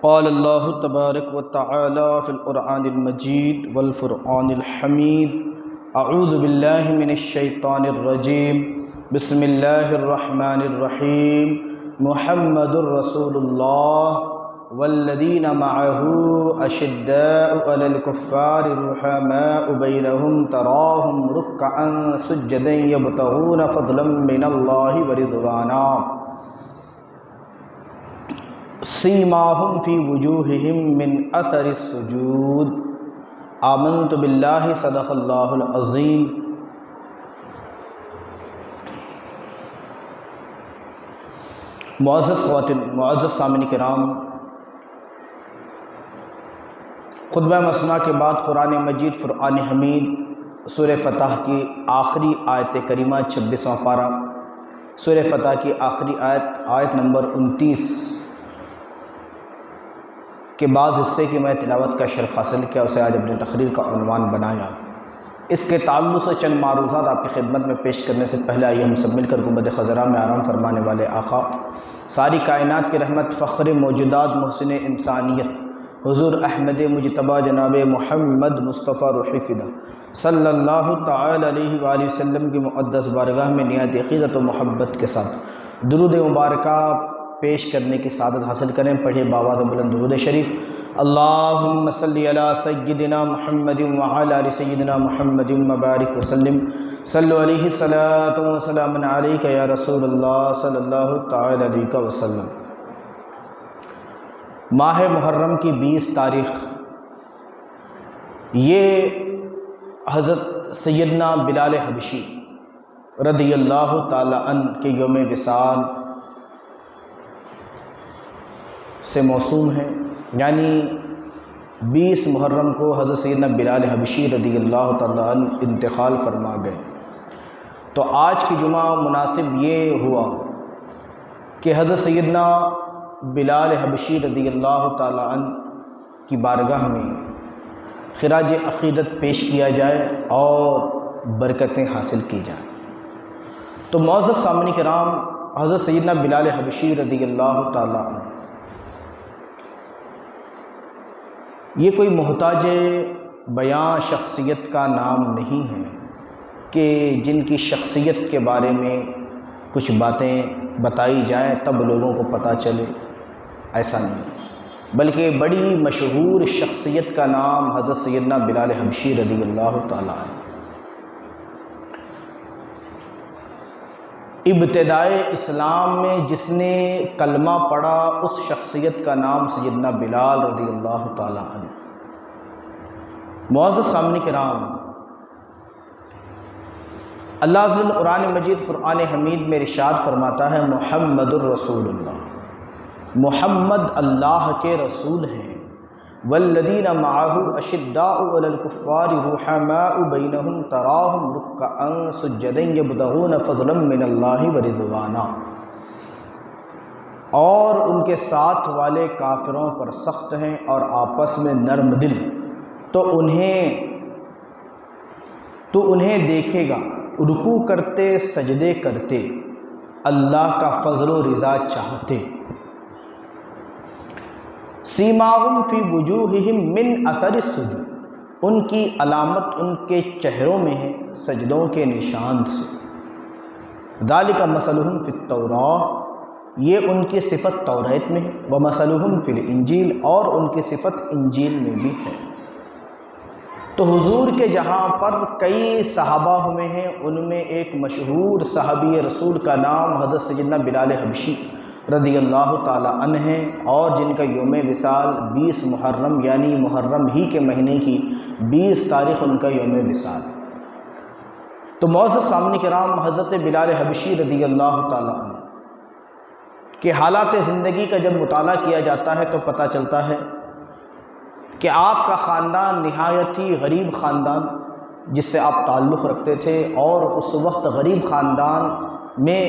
قال اللہ تبارک و تعالی فی القرآن المجید والفرقان الحمید اعوذ باللہ من الشیطان الرجیم بسم اللہ الرحمن الرحیم محمد رسول اللہ والذین معه اشداء علی الکفار رحماء بینہم تراہم رکعا سجدا یبتغون فضلا من اللہ ورضوانا سیماہم فی وجوہہم من اثر السجود آمنت باللہ صدق اللہ العظیم۔ معزز خواتین، معزز سامعین کرام، خطبہ مسنہ کے بعد قرآن مجید فرقان حمید سورہ فتح کی آخری آیت کریمہ 26واں پارہ، سورہ فتح کی آخری آیت نمبر 29 کے بعض حصے کی میں تلاوت کا شرف حاصل کیا، اسے آج اپنی تقریر کا عنوان بنایا۔ اس کے تعلق سے چند معروضات آپ کی خدمت میں پیش کرنے سے پہلے آئیے ہم سب مل کر گنبد خضراء میں آرام فرمانے والے آقا، ساری کائنات کی رحمت، فخر موجودات، محسن انسانیت، حضور احمد مجتبیٰ جناب محمد مصطفیٰ روح فدا صلی اللہ تعالی علیہ وآلہ وسلم کی مقدس بارگاہ میں نہایت عقیدت و محبت کے ساتھ درود مبارکہ پیش کرنے کی سعادت حاصل کریں۔ پڑھے باواد بلند درود شریف۔ اللہم صلی علی سیدنا محمد وعلی آل سیدنا محمد مبارک وسلم، صلو علیہ صلاۃ و سلام علیک یا رسول اللہ صلی اللہ تعالی علیہ وسلم۔ ماہ محرم کی 20 تاریخ یہ حضرت سیدنا بلال حبشی رضی اللہ تعالی عنہ کے یوم وصال سے موسوم ہے، یعنی 20 محرم کو حضرت سیدنا بلال حبشی رضی اللہ تعالی عنہ انتقال فرما گئے۔ تو آج کی جمعہ مناسب یہ ہوا کہ حضرت سیدنا بلال حبشی رضی اللہ تعالی عنہ کی بارگاہ میں خراج عقیدت پیش کیا جائے اور برکتیں حاصل کی جائیں۔ تو معزز سامعین کرام، حضرت سیدنا بلال حبشی رضی اللہ تعالی عنہ یہ کوئی محتاج بیان شخصیت کا نام نہیں ہے کہ جن کی شخصیت کے بارے میں کچھ باتیں بتائی جائیں تب لوگوں کو پتہ چلے، ایسا نہیں، بلکہ بڑی مشہور شخصیت کا نام حضرت سیدنا بلال حبشی رضی اللہ تعالیٰ عنہ۔ ابتدائے اسلام میں جس نے کلمہ پڑھا اس شخصیت کا نام سیدنا بلال رضی اللہ تعالی عنہ۔ معزز سامعین کرام، اللہ عز و جل قرآن مجید فرقان حمید میں ارشاد فرماتا ہے محمد الرسول اللہ، محمد اللہ کے رسول ہیں، والذین معہ اشداء علی الکفار رحماء بینہم تراہم رکعا سجدا یبتغون فضلا من اللہ ورضوانا، اور ان کے ساتھ والے کافروں پر سخت ہیں اور آپس میں نرم دل، تو انہیں دیکھے گا رکوع کرتے، سجدے کرتے، اللہ کا فضل و رضا چاہتے۔ سیماہم فی وجوہہم من اثر السجود، ان کی علامت ان کے چہروں میں ہے سجدوں کے نشان سے۔ ذالک مثلہم فی التوراۃ، یہ ان کی صفت توریت میں ہے، ومثلہم فی الانجیل، اور ان کی صفت انجیل میں بھی ہے۔ تو حضور کے جہاں پر کئی صحابہ ہوئے ہیں، ان میں ایک مشہور صحابی رسول کا نام حضرت سیدنا بلال حبشی رضی اللہ تعالی عنہ ہیں، اور جن کا یوم وصال 20 محرم یعنی محرم ہی کے مہینے کی 20 تاریخ ان کا یوم وصال۔ تو معزز سامعین کرام، حضرت بلال حبشی رضی اللہ تعالی عنہ کہ حالات زندگی کا جب مطالعہ کیا جاتا ہے تو پتہ چلتا ہے کہ آپ کا خاندان نہایت ہی غریب خاندان جس سے آپ تعلق رکھتے تھے، اور اس وقت غریب خاندان میں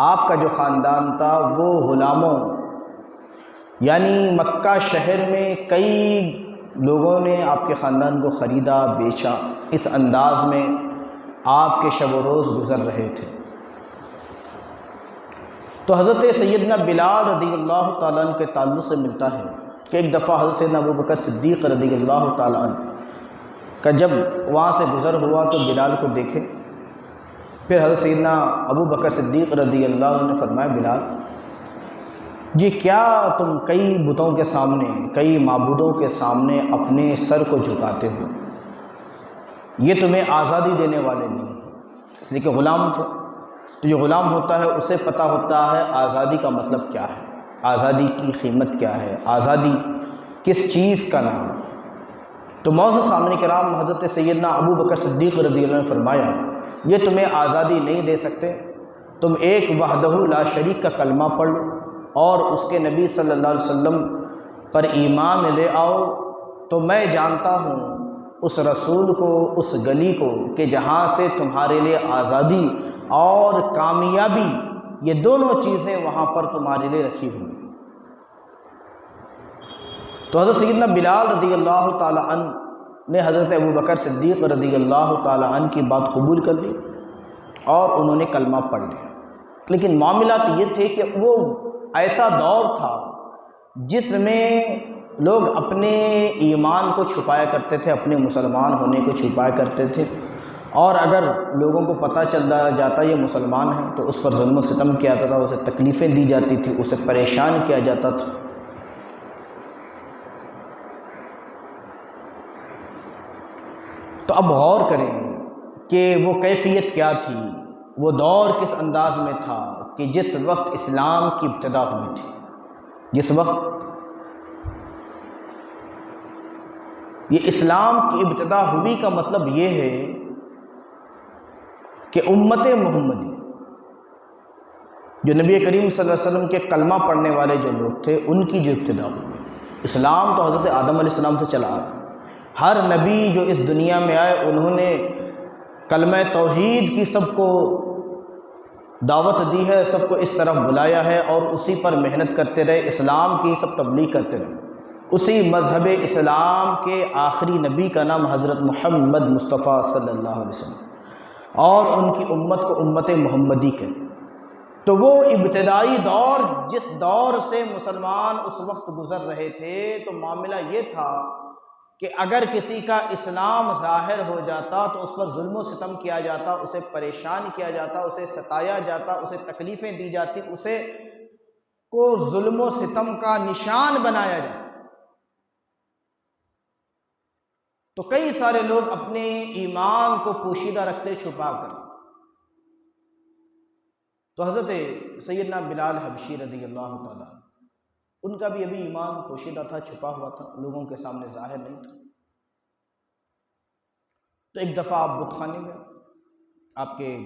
آپ کا جو خاندان تھا وہ غلاموں، یعنی مکہ شہر میں کئی لوگوں نے آپ کے خاندان کو خریدا بیچا، اس انداز میں آپ کے شب و روز گزر رہے تھے۔ تو حضرت سیدنا بلال رضی اللہ تعالیٰ عنہ کے تعلق سے ملتا ہے کہ ایک دفعہ حضرت سیدنا ابو بکر صدیق رضی اللہ تعالیٰ عنہ کا جب وہاں سے گزر ہوا تو بلال کو دیکھے. پھر حضرت سیدنا ابو بکر صدیق رضی اللہ عنہ نے فرمایا بلال یہ کیا تم کئی بتوں کے سامنے کئی معبودوں کے سامنے اپنے سر کو جھکاتے ہو؟ یہ تمہیں آزادی دینے والے نہیں، اس لیے کہ غلام تھے. تو جو غلام ہوتا ہے اسے پتہ ہوتا ہے آزادی کا مطلب کیا ہے، آزادی کی قیمت کیا ہے، آزادی کس چیز کا نام. تو معزز سامعین کرام حضرت سیدنا ابو بکر صدیق رضی اللہ عنہ نے فرمایا یہ تمہیں آزادی نہیں دے سکتے، تم ایک وحدہ لا شریک کا کلمہ پڑھ لو اور اس کے نبی صلی اللہ علیہ وسلم پر ایمان لے آؤ، تو میں جانتا ہوں اس رسول کو، اس گلی کو کہ جہاں سے تمہارے لیے آزادی اور کامیابی یہ دونوں چیزیں وہاں پر تمہارے لیے رکھی ہوئی. تو حضرت سیدنا بلال رضی اللہ تعالی عنہ نے حضرت ابو بکر صدیق رضی اللہ تعالی عنہ کی بات قبول کر لی اور انہوں نے کلمہ پڑھ لیا. لیکن معاملات یہ تھے کہ وہ ایسا دور تھا جس میں لوگ اپنے ایمان کو چھپایا کرتے تھے، اپنے مسلمان ہونے کو چھپایا کرتے تھے، اور اگر لوگوں کو پتہ چل جاتا یہ مسلمان ہے تو اس پر ظلم و ستم کیا جاتا تھا، اسے تکلیفیں دی جاتی تھی، اسے پریشان کیا جاتا تھا. تو اب غور کریں کہ وہ کیفیت کیا تھی، وہ دور کس انداز میں تھا کہ جس وقت اسلام کی ابتدا ہوئی تھی. جس وقت یہ اسلام کی ابتدا ہوئی کا مطلب یہ ہے کہ امت محمدی جو نبی کریم صلی اللہ علیہ وسلم کے کلمہ پڑھنے والے جو لوگ تھے ان کی جو ابتدا ہوئی. اسلام تو حضرت آدم علیہ السلام سے چلا آیا. ہر نبی جو اس دنیا میں آئے انہوں نے کلمہ توحید کی سب کو دعوت دی ہے، سب کو اس طرف بلایا ہے اور اسی پر محنت کرتے رہے، اسلام کی سب تبلیغ کرتے رہے. اسی مذہب اسلام کے آخری نبی کا نام حضرت محمد مصطفیٰ صلی اللہ علیہ وسلم اور ان کی امت کو امت محمدی کے. تو وہ ابتدائی دور جس دور سے مسلمان اس وقت گزر رہے تھے تو معاملہ یہ تھا کہ اگر کسی کا اسلام ظاہر ہو جاتا تو اس پر ظلم و ستم کیا جاتا، اسے پریشان کیا جاتا، اسے ستایا جاتا، اسے تکلیفیں دی جاتی، اسے کو ظلم و ستم کا نشان بنایا جاتا. تو کئی سارے لوگ اپنے ایمان کو پوشیدہ رکھتے چھپا کر. تو حضرت سیدنا بلال حبشی رضی اللہ تعالیٰ ان کا بھی ابھی ایمان پوشیدہ تھا، چھپا ہوا تھا، لوگوں کے سامنے ظاہر نہیں تھا. تو ایک دفعہ آپ بت خانے گئے، آپ کے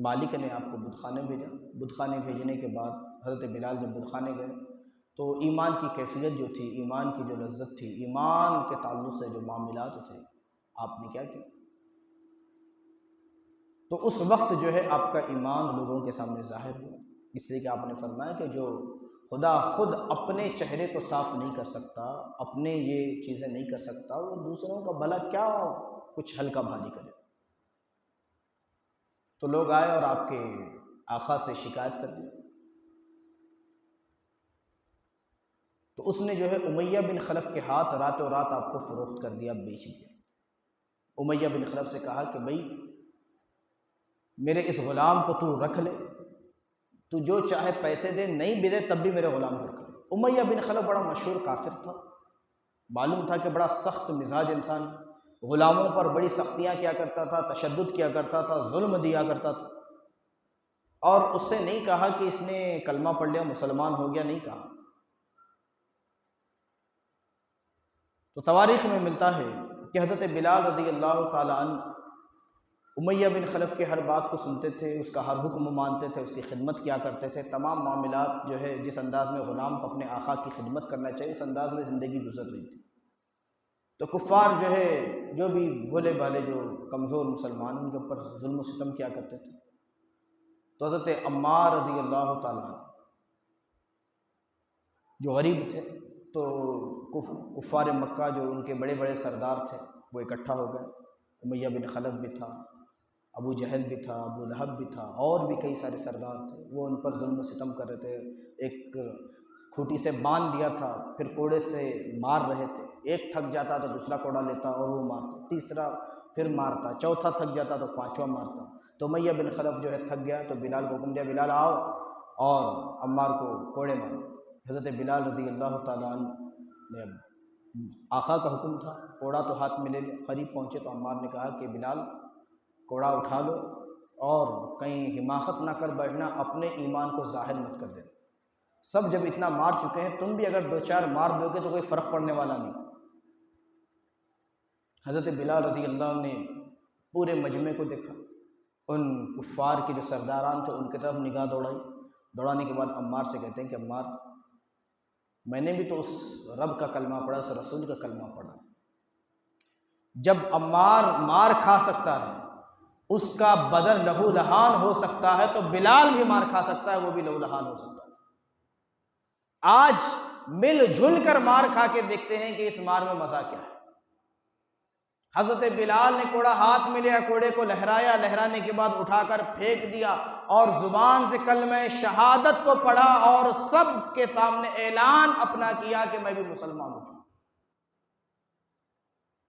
مالک نے آپ کو بت خانے بھیجا. بت خانے بھیجنے کے بعد حضرت بلال جب بت خانے گئے تو ایمان کی کیفیت جو تھی، ایمان کی جو لذت تھی، ایمان کے تعلق سے جو معاملات تھے، آپ نے کیا کیا؟ تو اس وقت جو ہے آپ کا ایمان لوگوں کے سامنے ظاہر ہوا. اس لیے کہ آپ نے فرمایا کہ جو خدا خود اپنے چہرے کو صاف نہیں کر سکتا، اپنے یہ چیزیں نہیں کر سکتا، وہ دوسروں کا بھلا کیا کچھ ہلکا بھاری کرے. تو لوگ آئے اور آپ کے آقا سے شکایت کر دی. تو اس نے جو ہے امیہ بن خلف کے ہاتھ راتوں رات آپ کو فروخت کر دیا، بیچ دیا. امیہ بن خلف سے کہا کہ بھائی میرے اس غلام کو تو رکھ لے، تو جو چاہے پیسے دے، نہیں بھی دے تب بھی میرے غلام کو رکھ لے. امیہ بن خلف بڑا مشہور کافر تھا، معلوم تھا کہ بڑا سخت مزاج انسان، غلاموں پر بڑی سختیاں کیا کرتا تھا، تشدد کیا کرتا تھا، ظلم دیا کرتا تھا. اور اس سے نہیں کہا کہ اس نے کلمہ پڑھ لیا مسلمان ہو گیا، نہیں کہا. تو تواریخ میں ملتا ہے کہ حضرت بلال رضی اللہ تعالی عنہ امیہ بن خلف کے ہر بات کو سنتے تھے، اس کا ہر حکم مانتے تھے، اس کی خدمت کیا کرتے تھے. تمام معاملات جو ہے جس انداز میں غلام کو اپنے آقا کی خدمت کرنا چاہیے اس انداز میں زندگی گزر رہی تھی. تو کفار جو ہے جو بھی بھولے بھالے جو کمزور مسلمان ان کے اوپر ظلم و ستم کیا کرتے تھے. تو حضرت عمار رضی اللہ تعالیٰ عنہ جو غریب تھے تو کفار مکہ جو ان کے بڑے بڑے سردار تھے وہ اکٹھا ہو گئے. امیہ بن خلف بھی تھا، ابو جہل بھی تھا، ابو لہب بھی تھا، اور بھی کئی سارے سردار تھے. وہ ان پر ظلم و ستم کر رہے تھے. ایک کھوٹی سے باندھ دیا تھا، پھر کوڑے سے مار رہے تھے، ایک تھک جاتا تو دوسرا کوڑا لیتا اور وہ مارتا، تیسرا پھر مارتا، چوتھا تھک جاتا تو پانچواں مارتا۔ تو امیہ بن خلف جو ہے تھک گیا تو بلال کو حکم دیا، بلال آؤ اور عمار کو کوڑے مارو۔ حضرت بلال رضی اللہ تعالیٰ عنہ نے، آقا کا حکم تھا، کوڑا تو ہاتھ میں لے لیا، قریب پہنچے تو عمار نے کہا کہ بلال کوڑا اٹھا لو اور کہیں حماقت نہ کر بیٹھنا، اپنے ایمان کو ظاہر مت کر دینا، سب جب اتنا مار چکے ہیں تم بھی اگر دو چار مار دو گے تو کوئی فرق پڑنے والا نہیں۔ حضرت بلال رضی اللہ عنہ نے پورے مجمع کو دیکھا، ان کفار کے جو سرداران تھے ان کی طرف نگاہ دوڑائی، دوڑانے کے بعد عمار سے کہتے ہیں کہ عمار، میں نے بھی تو اس رب کا کلمہ پڑھا، اس رسول کا کلمہ پڑھا، جب عمار مار کھا سکتا ہے، اس کا بدن لہو لہان ہو سکتا ہے، تو بلال بھی مار کھا سکتا ہے، وہ بھی لہو لہان ہو سکتا ہے۔ آج مل جھل کر مار کھا کے دیکھتے ہیں کہ اس مار میں مزہ کیا ہے۔ حضرت بلال نے کوڑا ہاتھ میں لیا، کوڑے کو لہرایا، لہرانے کے بعد اٹھا کر پھینک دیا اور زبان سے کلمہ شہادت کو پڑھا اور سب کے سامنے اعلان اپنا کیا کہ میں بھی مسلمان ہو چکا۔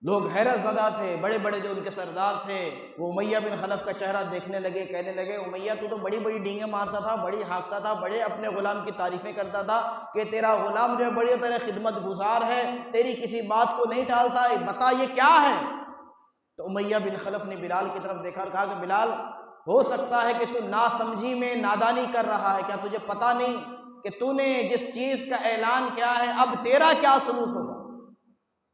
لوگ حیرت زدہ تھے، بڑے بڑے جو ان کے سردار تھے وہ امیہ بن خلف کا چہرہ دیکھنے لگے، کہنے لگے امیہ تو بڑی بڑی ڈینگیں مارتا تھا، بڑی ہانکتا تھا، بڑے اپنے غلام کی تعریفیں کرتا تھا کہ تیرا غلام جو ہے بڑی طرح خدمت گزار ہے، تیری کسی بات کو نہیں ٹالتا، بتا یہ کیا ہے؟ تو امیہ بن خلف نے بلال کی طرف دیکھا اور کہا کہ بلال، ہو سکتا ہے کہ تو ناسمجھی میں نادانی کر رہا ہے، کیا تجھے پتا نہیں کہ تو نے جس چیز کا اعلان کیا ہے اب تیرا کیا سلوک ہوگا؟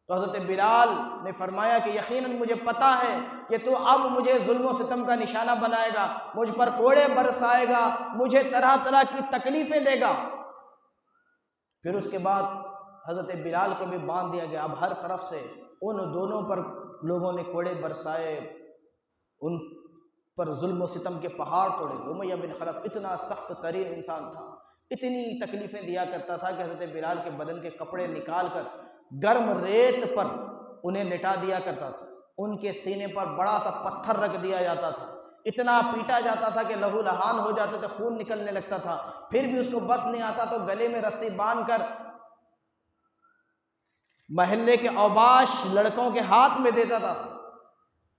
تو حضرت بلال نے فرمایا کہ یقیناً مجھے پتا ہے کہ تو اب مجھے ظلم و ستم کا نشانہ بنائے گا، مجھ پر کوڑے برسائے گا، مجھے طرح طرح کی تکلیفیں دے گا۔ پھر اس کے بعد حضرت بلال کو بھی باندھ دیا گیا، اب ہر طرف سے ان دونوں پر لوگوں نے کوڑے برسائے، ان پر ظلم و ستم کے پہاڑ توڑے۔ امیہ بن خلف اتنا سخت ترین انسان تھا، اتنی تکلیفیں دیا کرتا تھا کہ حضرت بلال کے بدن کے کپڑے نکال کر گرم ریت پر انہیں لٹا دیا کرتا تھا، ان کے سینے پر بڑا سا پتھر رکھ دیا جاتا تھا، اتنا پیٹا جاتا تھا کہ لہو لہان ہو جاتے تھے، خون نکلنے لگتا تھا، پھر بھی اس کو بس نہیں آتا تو گلے میں رسی باندھ کر محلے کے اوباش لڑکوں کے ہاتھ میں دیتا تھا،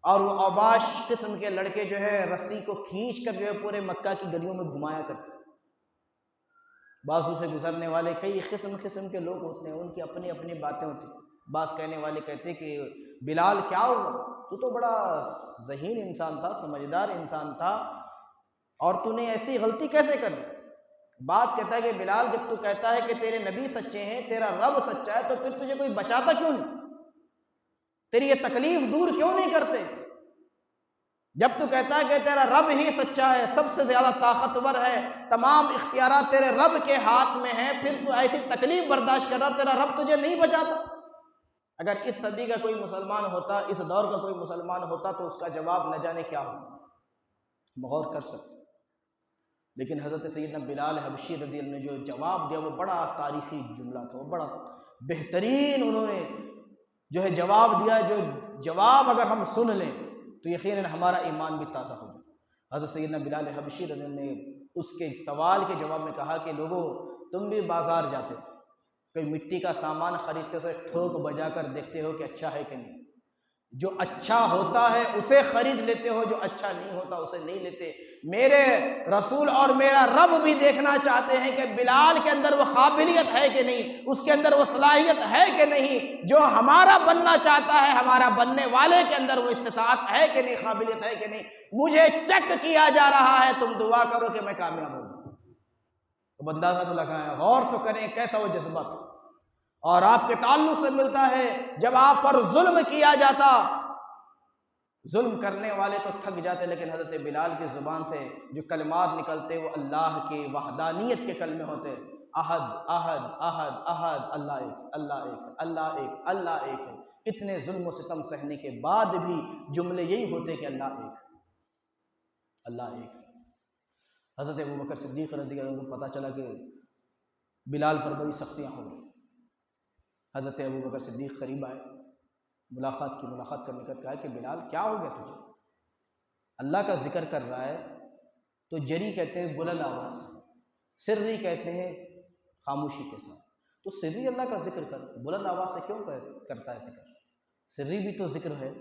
اور وہ اوباش قسم کے لڑکے جو ہے رسی کو کھینچ کر جو ہے پورے مکہ کی گلیوں میں گھمایا کرتے۔ بازو سے گزرنے والے کئی قسم قسم کے لوگ ہوتے ہیں، ان کی اپنی اپنی باتیں ہوتی ہیں۔ بعض کہنے والے کہتے کہ بلال کیا ہوا، تو بڑا ذہین انسان تھا، سمجھدار انسان تھا، اور تو نے ایسی غلطی کیسے کر لی؟ بعض کہتا ہے کہ بلال جب تو کہتا ہے کہ تیرے نبی سچے ہیں، تیرا رب سچا ہے، تو پھر تجھے کوئی بچاتا کیوں نہیں؟ تیری یہ تکلیف دور کیوں نہیں کرتے؟ جب تو کہتا ہے کہ تیرا رب ہی سچا ہے، سب سے زیادہ طاقتور ہے، تمام اختیارات تیرے رب کے ہاتھ میں ہیں، پھر تو ایسی تکلیف برداشت کر رہا، تیرا رب تجھے نہیں بچاتا؟ اگر اس صدی کا کوئی مسلمان ہوتا، اس دور کا کوئی مسلمان ہوتا تو اس کا جواب نہ جانے کیا ہو، غور کر سکتے۔ لیکن حضرت سیدنا بلال حبشی رضی اللہ عنہ نے جو جواب دیا وہ بڑا تاریخی جملہ تھا، وہ بڑا بہترین انہوں نے جو ہے جواب دیا، جو جواب اگر ہم سن لیں تو یقیناً ہمارا ایمان بھی تازہ ہو جائے۔ حضرت سیدنا بلال حبشی رضی اللہ عنہ نے اس کے سوال کے جواب میں کہا کہ لوگوں، تم بھی بازار جاتے ہو، کوئی مٹی کا سامان خریدتے ہو، ٹھوک بجا کر دیکھتے ہو کہ اچھا ہے کہ نہیں، جو اچھا ہوتا ہے اسے خرید لیتے ہو، جو اچھا نہیں ہوتا اسے نہیں لیتے۔ میرے رسول اور میرا رب بھی دیکھنا چاہتے ہیں کہ بلال کے اندر وہ قابلیت ہے کہ نہیں، اس کے اندر وہ صلاحیت ہے کہ نہیں، جو ہمارا بننا چاہتا ہے ہمارا بننے والے کے اندر وہ استطاعت ہے کہ نہیں، قابلیت ہے کہ نہیں۔ مجھے چیک کیا جا رہا ہے، تم دعا کرو کہ میں کامیاب ہوں۔ تو اندازہ تو لگائیں، غور تو کریں کیسا وہ جذبہ تھا۔ اور آپ کے تعلق سے ملتا ہے جب آپ پر ظلم کیا جاتا، ظلم کرنے والے تو تھک جاتے، لیکن حضرت بلال کی زبان سے جو کلمات نکلتے وہ اللہ کی وحدانیت کے کلمے ہوتے، احد احد احد احد، اللہ ایک، اللہ ایک، اللہ ایک، اللہ ایک ہے۔ اتنے ظلم و ستم سہنے کے بعد بھی جملے یہی ہوتے کہ اللہ ایک، اللہ ایک۔ حضرت ابوبکر صدیق رضی اللہ عنہ کو پتہ چلا کہ بلال پر بڑی سختیاں ہو گئی۔ حضرت ابوبکر صدیق قریب آئے، ملاقات کرنے کا کہا کہ بلال کیا ہو گیا تجھے؟ اللہ کا ذکر کر رہا ہے تو جری کہتے ہیں بلند آواز، سری کہتے ہیں خاموشی کے ساتھ۔ تو سری اللہ کا ذکر کر، بلند آواز سے کیوں کرتا ہے ذکر؟ سری بھی تو ذکر ہے،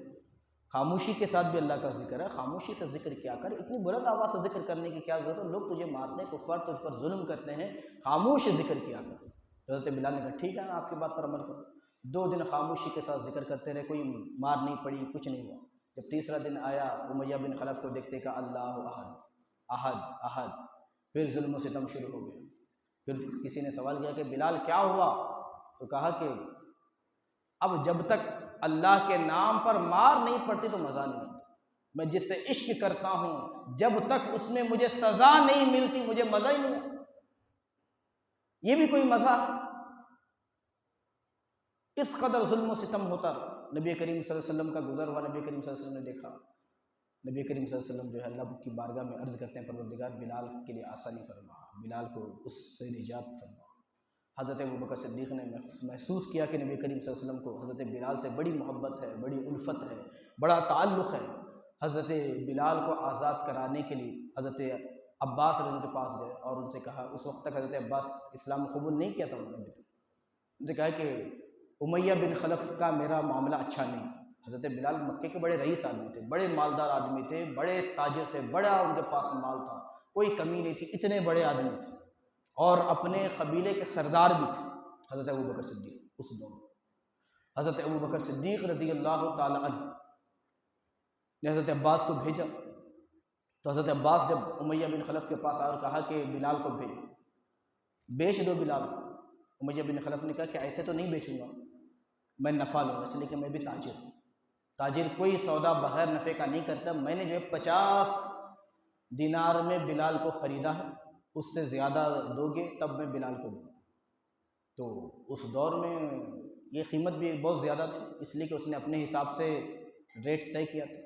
خاموشی کے ساتھ بھی اللہ کا ذکر ہے، خاموشی سے ذکر کیا کر، اتنی بلند آواز سے ذکر کرنے کی کیا ضرورت ہے؟ لوگ تجھے مارتے ہیں، کفار تجھ پر ظلم کرتے ہیں، خاموش ذکر کیا کر۔ حضرت بلال نے کہا ٹھیک ہے میں آپ کی بات پر عمل کروں۔ 2 دن خاموشی کے ساتھ ذکر کرتے رہے، کوئی مار نہیں پڑی، کچھ نہیں ہوا۔ جب تیسرا دن آیا، امیہ بن خلف کو دیکھتے کہ اللہ احد احد احد، پھر ظلم و ستم شروع ہو گیا۔ پھر کسی نے سوال کیا کہ بلال کیا ہوا؟ تو کہا کہ اب جب تک اللہ کے نام پر مار نہیں پڑتی تو مزہ نہیں آتا، میں جس سے عشق کرتا ہوں جب تک اس میں مجھے سزا نہیں ملتی مجھے مزہ ہی نہیں آتا۔ یہ بھی کوئی مزہ؟ اس قدر ظلم و ستم ہوتا رہا۔ نبی کریم صلی اللہ علیہ وسلم کا گزر ہوا، نبی کریم صلی اللہ علیہ وسلم نے دیکھا، نبی کریم صلی اللہ علیہ وسلم جو ہے اللہ کی بارگاہ میں عرض کرتے ہیں پروردگار بلال کے لیے آسانی فرما، بلال کو اس سے نجات فرما۔ حضرت ابوبکر صدیق نے محسوس کیا کہ نبی کریم صلی اللہ علیہ وسلم کو حضرت بلال سے بڑی محبت ہے، بڑی الفت ہے، بڑا تعلق ہے۔ حضرت بلال کو آزاد کرانے کے لیے حضرت عباس رضی اللہ عنہ کے پاس گئے اور ان سے کہا، اس وقت تک حضرت عباس اسلام قبول نہیں کیا تھا انہوں نے، ان سے کہا کہ امیہ بن خلف کا میرا معاملہ اچھا نہیں۔ حضرت بلال مکے کے بڑے رئیس آدمی تھے، بڑے مالدار آدمی تھے، بڑے تاجر تھے، بڑا ان کے پاس مال تھا، کوئی کمی نہیں تھی، اتنے بڑے آدمی تھے اور اپنے قبیلے کے سردار بھی تھے حضرت ابوبکر صدیق اس دور میں۔ حضرت ابوبکر صدیق رضی اللہ تعالی عنہ نے حضرت عباس کو بھیجا، تو حضرت عباس جب امیہ بن خلف کے پاس آئے اور کہا کہ بلال کو بیچ دو بلال۔ امیہ بن خلف نے کہا کہ ایسے تو نہیں بیچوں گا، میں نفع لوں گا، اس لیے کہ میں بھی تاجر ہوں، تاجر کوئی سودا بغیر نفع کا نہیں کرتا، میں نے جو ہے 50 دینار میں بلال کو خریدا ہے، اس سے زیادہ دو گے تب میں بلال کو دوں۔ تو اس دور میں یہ قیمت بھی بہت زیادہ تھی، اس لیے کہ اس نے اپنے حساب سے ریٹ طے کیا تھا۔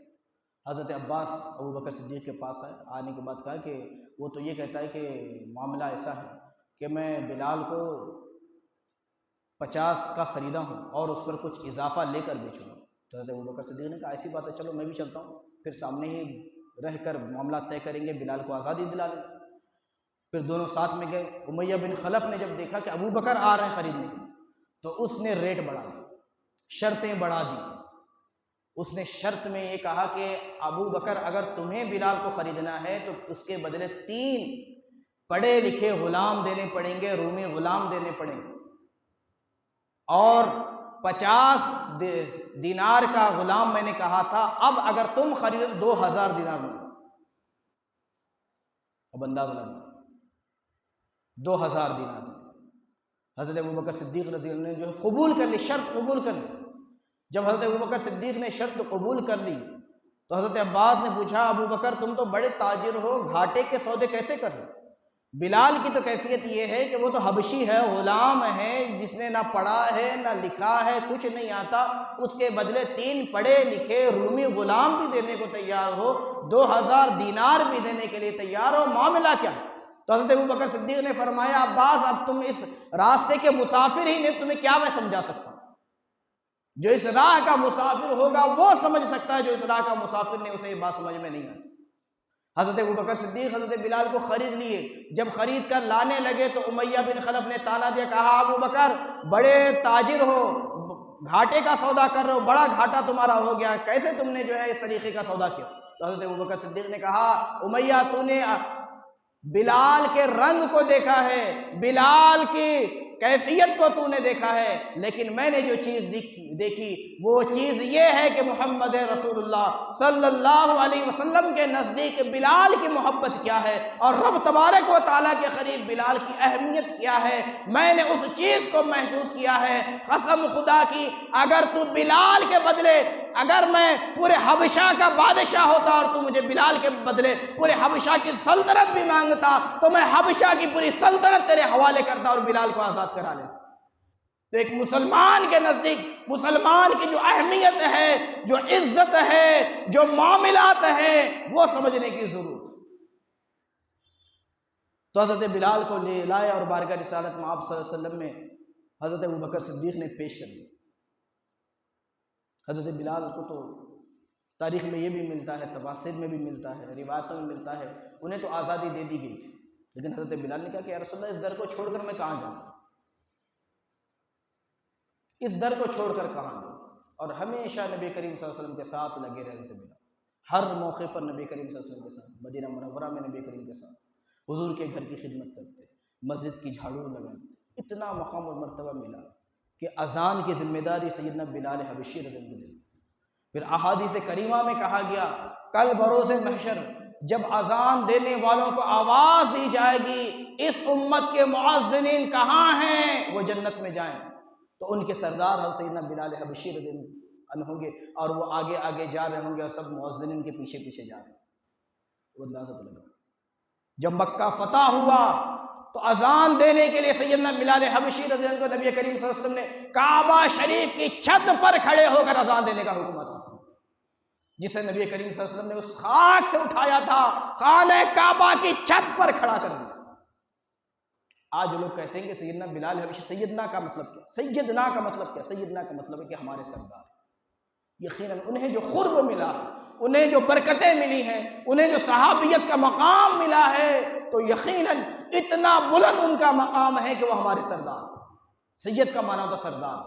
حضرت عباس ابوبکر صدیق کے پاس آئے، آنے کے بعد کہا کہ وہ تو یہ کہتا ہے کہ معاملہ ایسا ہے کہ میں بلال کو 50 کا خریدا ہوں اور اس پر کچھ اضافہ لے کر بیچوں گا۔ تو حضرت ابوبکر صدیق نے کہا ایسی بات ہے، چلو میں بھی چلتا ہوں، پھر سامنے ہی رہ کر معاملہ طے کریں گے، بلال کو آزادی دلا لیں گے۔ پھر دونوں ساتھ میں گئے۔ امیہ بن خلف نے جب دیکھا کہ ابوبکر آ رہے ہیں خریدنے کے لیے تو اس نے ریٹ بڑھا دی، شرطیں بڑھا دی۔ اس نے شرط میں یہ کہا کہ ابوبکر اگر تمہیں بلال کو خریدنا ہے تو اس کے بدلے 3 پڑھے لکھے غلام دینے پڑیں گے، رومی غلام دینے پڑیں گے، اور 50 دینار کا غلام میں نے کہا تھا، اب اگر تم خرید 2000 دینار لو۔ اب اندازہ لگا 2000 دینار دیں۔ حضرت ابوبکر صدیق رضی اللہ عنہ نے جو قبول کر لی، شرط قبول کر لی۔ جب حضرت ابوبکر صدیق نے شرط قبول کر لی تو حضرت عباس نے پوچھا ابوبکر تم تو بڑے تاجر ہو، گھاٹے کے سودے کیسے کر رہے؟ بلال کی تو کیفیت یہ ہے کہ وہ تو حبشی ہے، غلام ہے، جس نے نہ پڑھا ہے نہ لکھا ہے، کچھ نہیں آتا، اس کے بدلے 3 پڑھے لکھے رومی غلام بھی دینے کو تیار ہو، 2000 دینار بھی دینے کے لیے تیار ہو، معاملہ کیا ہے؟ تو حضرت ابوبکر صدیق نے فرمایا عباس اب تم اس راستے کے مسافر ہی نے، تمہیں کیا میں سمجھا سکتا ہوں؟ جو اس راہ کا مسافر ہوگا وہ سمجھ سکتا ہے، جو اس راہ کا مسافر نہیں اسے یہ بات سمجھ میں نہیں آتی۔ حضرت ابوبکر صدیق حضرت بلال کو خرید لیے۔ جب خرید کر لانے لگے تو امیہ بن خلف نے طعنہ دیا، کہا ابوبکر بڑے تاجر ہو، گھاٹے کا سودا کر رہے ہو، بڑا گھاٹا تمہارا ہو گیا، کیسے تم نے جو ہے اس طریقے کا سودا کیا؟ تو حضرت ابوبکر صدیق نے کہا امیہ تو نے بلال کے رنگ کو دیکھا ہے، بلال کی کیفیت کو تو نے دیکھا ہے، لیکن میں نے جو چیز دیکھی وہ چیز یہ ہے کہ محمد رسول اللہ صلی اللہ علیہ وسلم کے نزدیک بلال کی محبت کیا ہے اور رب تبارک و تعالیٰ کے قریب بلال کی اہمیت کیا ہے، میں نے اس چیز کو محسوس کیا ہے۔ قسم خدا کی اگر تو بلال کے بدلے، اگر میں پورے حبشہ کا بادشاہ ہوتا اور تو مجھے بلال کے بدلے پورے حبشہ کی سلطنت بھی مانگتا تو میں حبشہ کی پوری سلطنت تیرے حوالے کرتا اور بلال کو آزاد کرا لیتا۔ تو ایک مسلمان کے نزدیک مسلمان کی جو اہمیت ہے، جو عزت ہے، جو معاملات ہیں، وہ سمجھنے کی ضرورت ہے۔ تو حضرت بلال کو لے لائے اور بارگاہ رسالت میں آپ صلی اللہ علیہ وسلم میں حضرت ابوبکر صدیق نے پیش کر دیا۔ حضرت بلال کو تو تاریخ میں یہ بھی ملتا ہے، تفاسیر میں بھی ملتا ہے، روایتوں میں ملتا ہے، انہیں تو آزادی دے دی گئی تھی، لیکن حضرت بلال نے کہا کہ یا رسول اللہ اس در کو چھوڑ کر میں کہاں جاؤں؟ اس در کو چھوڑ کر کہاں گئے؟ اور ہمیشہ نبی کریم صلی اللہ علیہ وسلم کے ساتھ لگے رہے تھے بلال، ہر موقع پر نبی کریم صلی اللہ علیہ وسلم کے ساتھ، مدینہ منورہ میں نبی کریم کے ساتھ، حضور کے گھر کی خدمت کرتے، مسجد کی جھاڑو لگاتے۔ اتنا مقام اور مرتبہ ملا کہ اذان کی ذمہ داری سیدنا بلال حبشی رضی اللہ عنہ۔ پھر احادیث کریمہ میں کہا گیا کل بروز محشر جب اذان دینے والوں کو آواز دی جائے گی اس امت کے مؤذنین کہاں ہیں، وہ جنت میں جائیں، تو ان کے سردار حضرت سیدنا بلال حبشی رضی اللہ عنہ ہوں گے، اور وہ آگے آگے جا رہے ہوں گے اور سب مؤذنین کے پیچھے پیچھے جا رہے ہیں۔ وہ اندازہ تو لگا جب مکہ فتح ہوا تو اذان دینے کے لیے سیدنا بلال حبشی رضی اللہ عنہ کو نبی کریم صلی اللہ علیہ وسلم نے کعبہ شریف کی چھت پر کھڑے ہو کر اذان دینے کا حکم عطا فرمایا، جسے نبی کریم صلی اللہ علیہ وسلم نے اس خاک سے اٹھایا تھا، خانہ کعبہ کی چھت پر کھڑا کر دیا۔ آج لوگ کہتے ہیں کہ سیدنا بلال حبشی، سیدنا کا مطلب کیا؟ سیدنا کا مطلب کیا؟ سیدنا کا مطلب ہے کہ ہمارے سردار۔ یقیناً انہیں جو قرب ملا، انہیں جو برکتیں ملی ہیں، انہیں جو صحابیت کا مقام ملا ہے، تو یقیناً اتنا بلند ان کا مقام ہے کہ وہ ہمارے سردار۔ سید کا معنی ہوتا سردار،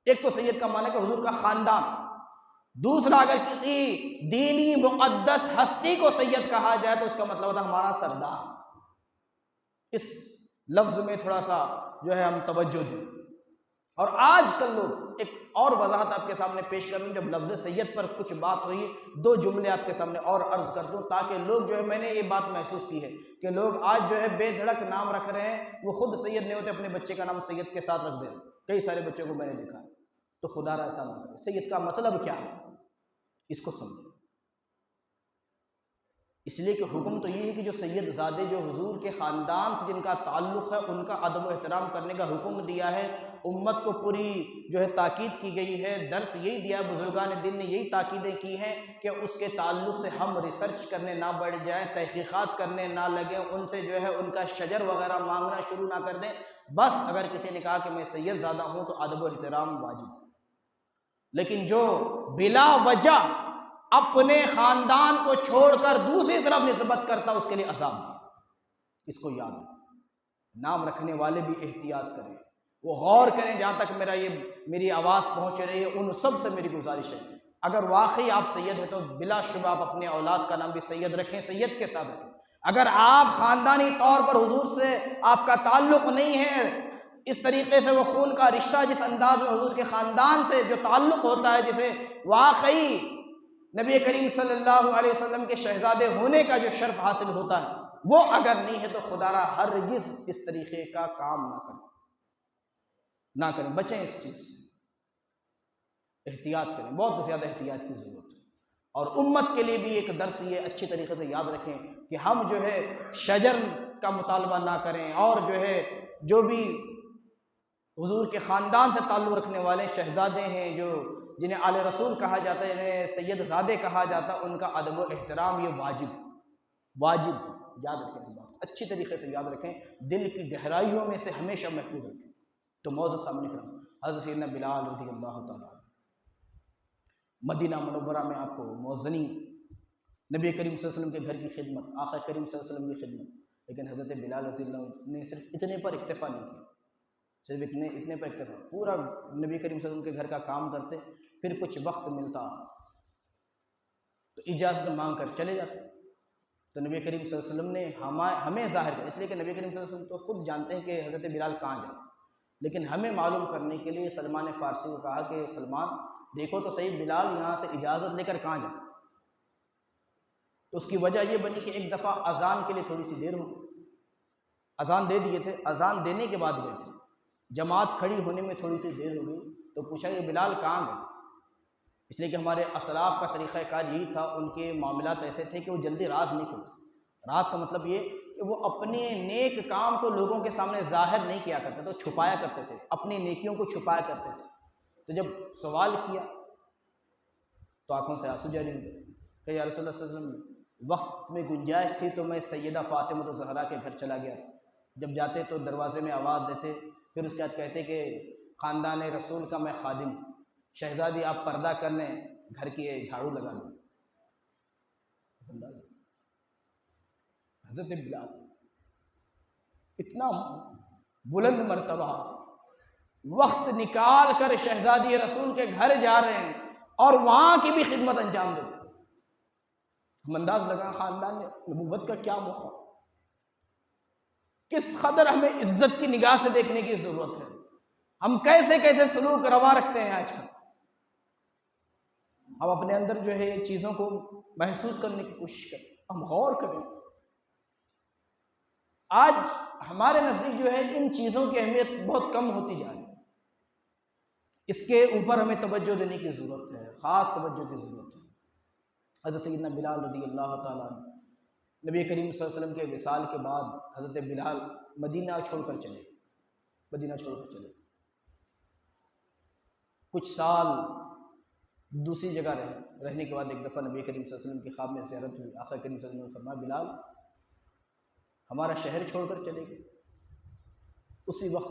ایک تو سید کا معنی کہ حضور کا خاندان، دوسرا اگر کسی دینی مقدس ہستی کو سید کہا جائے تو اس کا مطلب ہوتا ہمارا سردار۔ اس لفظ میں تھوڑا سا جو ہے ہم توجہ دیں۔ اور آج کل لوگ، ایک اور وضاحت آپ کے سامنے پیش کر لوں، جب لفظ سید پر کچھ بات ہو رہی ہے، دو جملے آپ کے سامنے اور عرض کر دوں تاکہ لوگ جو ہے، میں نے یہ بات محسوس کی ہے کہ لوگ آج جو ہے بے دھڑک نام رکھ رہے ہیں، وہ خود سید نہیں ہوتے، اپنے بچے کا نام سید کے ساتھ رکھ دیں، کئی سارے بچوں کو میں نے دیکھا ہے۔ تو خدا را ایسا نہ کرے۔ سید کا مطلب کیا ہے اس کو سمجھیں، اس لیے کہ حکم تو یہ ہے کہ جو سید زادے جو حضور کے خاندان سے جن کا تعلق ہے ان کا ادب و احترام کرنے کا حکم دیا ہے۔ امت کو پوری جو ہے تاکید کی گئی ہے، درس یہی دیا، بزرگان دین نے یہی تاکیدیں کی ہیں کہ اس کے تعلق سے ہم ریسرچ کرنے نہ بڑھ جائیں، تحقیقات کرنے نہ لگیں، ان سے جو ہے ان کا شجر وغیرہ مانگنا شروع نہ کر دیں۔ بس اگر کسی نے کہا کہ میں سید زادہ ہوں تو ادب و احترام واجب، لیکن جو بلا وجہ اپنے خاندان کو چھوڑ کر دوسری طرف نسبت کرتا اس کے لیے عذاب ہے۔ اس کو یاد رکھیں، نام رکھنے والے بھی احتیاط کریں، وہ غور کریں۔ جہاں تک میری آواز پہنچ رہی ہے ان سب سے میری گزارش ہے، اگر واقعی آپ سید ہیں تو بلا شبہ آپ اپنے اولاد کا نام بھی سید رکھیں، سید کے ساتھ رکھیں۔ اگر آپ خاندانی طور پر حضور سے آپ کا تعلق نہیں ہے، اس طریقے سے وہ خون کا رشتہ جس انداز میں حضور کے خاندان سے جو تعلق ہوتا ہے، جسے واقعی نبی کریم صلی اللہ علیہ وسلم کے شہزادے ہونے کا جو شرف حاصل ہوتا ہے، وہ اگر نہیں ہے تو خدا را ہرگز اس طریقے کا کام نہ کریں، بچیں اس چیز سے، احتیاط کریں، بہت زیادہ احتیاط کی ضرورت ہے۔ اور امت کے لیے بھی ایک درس یہ اچھی طریقے سے یاد رکھیں کہ ہم جو ہے شجر کا مطالبہ نہ کریں، اور جو ہے جو بھی حضور کے خاندان سے تعلق رکھنے والے شہزادے ہیں، جنہیں آل رسول کہا جاتا ہے، جنہیں سید زادے کہا جاتا ہے، ان کا ادب و احترام یہ واجب یاد رکھیں، اس بات اچھی طریقے سے یاد رکھیں، دل کی گہرائیوں میں سے ہمیشہ محفوظ رکھیں۔ تو معزز سامنے کرام، حضرت سیدنا بلال رضی اللہ تعالیٰ مدینہ منورہ میں آپ کو مؤذنی، نبی کریم صلی اللہ علیہ وسلم کے گھر کی خدمت، آقا کریم صلی اللہ علیہ وسلم کی خدمت، لیکن حضرت بلال رضی اللہ عنہ نے صرف اتنے پر اکتفا نہیں کیا، صرف اتنے پر اکتفا، پورا نبی کریم صلی اللہ علیہ وسلم کے گھر کا کام کرتے، پھر کچھ وقت ملتا تو اجازت مانگ کر چلے جاتے۔ تو نبی کریم صلی اللہ علیہ وسلم نے ہمیں ظاہر کیا، اس لیے کہ نبی کریم صلی اللہ علیہ وسلم تو خود جانتے ہیں کہ حضرت بلال کہاں جائے، لیکن ہمیں معلوم کرنے کے لیے سلمان فارسی کو کہا کہ سلمان دیکھو تو صحیح بلال یہاں سے اجازت لے کر کہاں جائے۔ تو اس کی وجہ یہ بنی کہ ایک دفعہ اذان کے لیے تھوڑی سی دیر ہو گئی، اذان دے دیے تھے، اذان دینے کے بعد گئے تھے، جماعت کھڑی ہونے میں تھوڑی سی دیر ہو گئی، تو پوچھا کہ بلال کہاں گئے؟ اس لیے کہ ہمارے اسلاف کا طریقہ کار یہی تھا، ان کے معاملات ایسے تھے کہ وہ جلدی راز نہیں کھولتے۔ راز کا مطلب یہ کہ وہ اپنے نیک کام کو لوگوں کے سامنے ظاہر نہیں کیا کرتے تھے، چھپایا کرتے تھے، اپنی نیکیوں کو چھپایا کرتے تھے۔ تو جب سوال کیا تو آنکھوں سے آنسو جاری ہوئے کہ یا رسول اللہ صلی اللہ علیہ وسلم، وقت میں گنجائش تھی تو میں سیدہ فاطمہ الزہرا کے گھر چلا گیا تھا، جب جاتے تو دروازے میں آواز دیتے، پھر اس کے بعد کہتے کہ خاندان رسول کا میں خادم، شہزادی آپ پردہ کر لیں، گھر کی جھاڑو لگا لیں۔ حضرت بلال اتنا بلند مرتبہ، وقت نکال کر شہزادی رسول کے گھر جا رہے ہیں اور وہاں کی بھی خدمت انجام دے. ہم انداز لگا خاندان نے نبوت کا کیا موقع، کس قدر ہمیں عزت کی نگاہ سے دیکھنے کی ضرورت ہے. ہم کیسے کیسے سلوک روا رکھتے ہیں آج کل. ہم اپنے اندر جو ہے یہ چیزوں کو محسوس کرنے کی کوشش کریں، ہم غور کریں. آج ہمارے نزدیک جو ہے ان چیزوں کی اہمیت بہت کم ہوتی جا رہی ہے. اس کے اوپر ہمیں توجہ دینے کی ضرورت ہے، خاص توجہ کی ضرورت ہے. حضرت سیدنا بلال رضی اللہ تعالیٰ عنہ، نبی کریم صلی اللہ علیہ وسلم کے وصال کے بعد حضرت بلال مدینہ چھوڑ کر چلے. کچھ سال دوسری جگہ رہنے کے بعد ایک دفعہ نبی کریم صلی اللہ علیہ وسلم کی خواب میں زیارت ہوئی. آقا کریم صلی اللہ علیہ وسلم نے فرمایا بلال ہمارا شہر چھوڑ کر چلے گئے. اسی وقت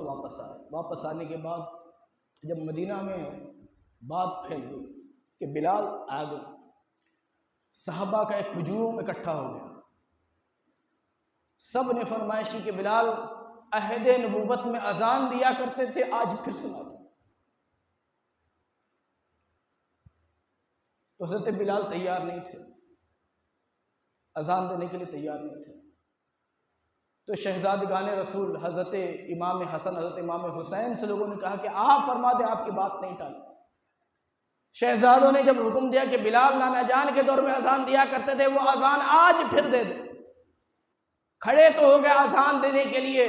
واپس آنے کے بعد جب مدینہ میں بات پھیل گئی کہ بلال آ گئے، صحابہ کا ایک ہجوم اکٹھا ہو گیا. سب نے فرمائش کی کہ بلال عہد نبوت میں اذان دیا کرتے تھے، آج پھر سنا دو. تو حضرت بلال تیار نہیں تھے، اذان دینے کے لیے تیار نہیں تھے. تو شہزادگان رسول حضرت امام حسن، حضرت امام حسین سے لوگوں نے کہا کہ آپ فرما دیں، آپ کی بات نہیں ٹالیں. شہزادوں نے جب حکم دیا کہ بلال نانا جان کے دور میں اذان دیا کرتے تھے، وہ اذان آج پھر دے دیں. کھڑے تو ہو گئے اذان دینے کے لیے.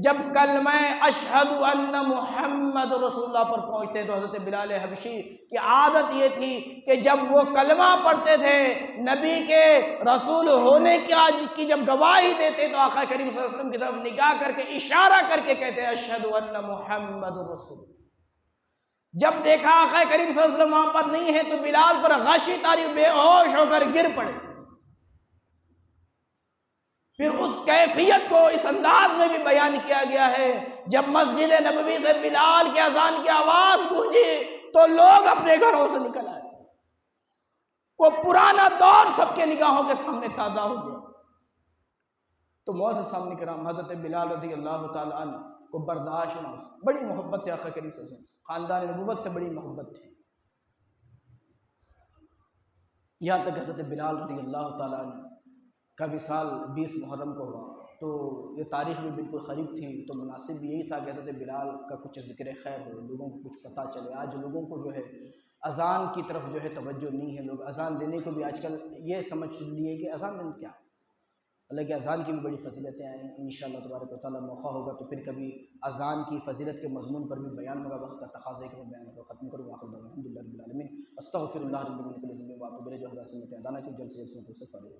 جب کلمہ اشہد ان محمد رسول اللہ پر پہنچتے تو حضرت بلال حبشی کی عادت یہ تھی کہ جب وہ کلمہ پڑھتے تھے، نبی کے رسول ہونے کی جب گواہی دیتے تو آقا کریم صلی اللہ علیہ وسلم کی طرف نگاہ کر کے اشارہ کر کے کہتے اشہد ان محمد رسول. جب دیکھا آقا کریم صلی اللہ علیہ وسلم وہاں پر نہیں ہے تو بلال پر غشی تاری بے ہوش ہو کر گر پڑے. پھر اس کیفیت کو اس انداز میں بھی بیان کیا گیا ہے، جب مسجد نبوی سے بلال کے اذان کی آواز گونجی تو لوگ اپنے گھروں سے نکل آئے. وہ پرانا دور سب کے نگاہوں کے سامنے تازہ ہو گیا. تو معزز سامنے کرام، حضرت بلال رضی اللہ تعالیٰ عنہ کو برداشت نہ ہو، بڑی محبت تھی آقا کریم صلی اللہ علیہ وسلم سے، خاندان نبوت سے بڑی محبت تھی. یہاں تک حضرت بلال رضی اللہ تعالیٰ عنہ کا وصال 20 محرم کو ہوا، تو یہ تاریخ بھی بالکل قریب تھی، تو مناسب بھی یہی تھا کہ حضرت بلال کا کچھ ذکر خیر ہو، لوگوں کو کچھ پتہ چلے. آج لوگوں کو جو ہے اذان کی طرف جو ہے توجہ نہیں ہے. لوگ اذان دینے کو بھی آج کل یہ سمجھ لیے کہ اذان دینا کیا ہے. حالانکہ اذان کی بھی بڑی فضیلتیں ہیں. انشاءاللہ تبارک و تعالیٰ موقع ہوگا تو پھر کبھی اذان کی فضیلت کے مضمون پر بھی بیان ہوگا. وقت کا تقاضا ہے کہ میں بیان کو ختم کروں. آخر دعوانا الحمدللہ رب العالمین، استغفر اللہ رب من کل ذنب واتوب الیہ. جو حضرات سنت ادانا کی جلد سے جلد سے فارغ ہو.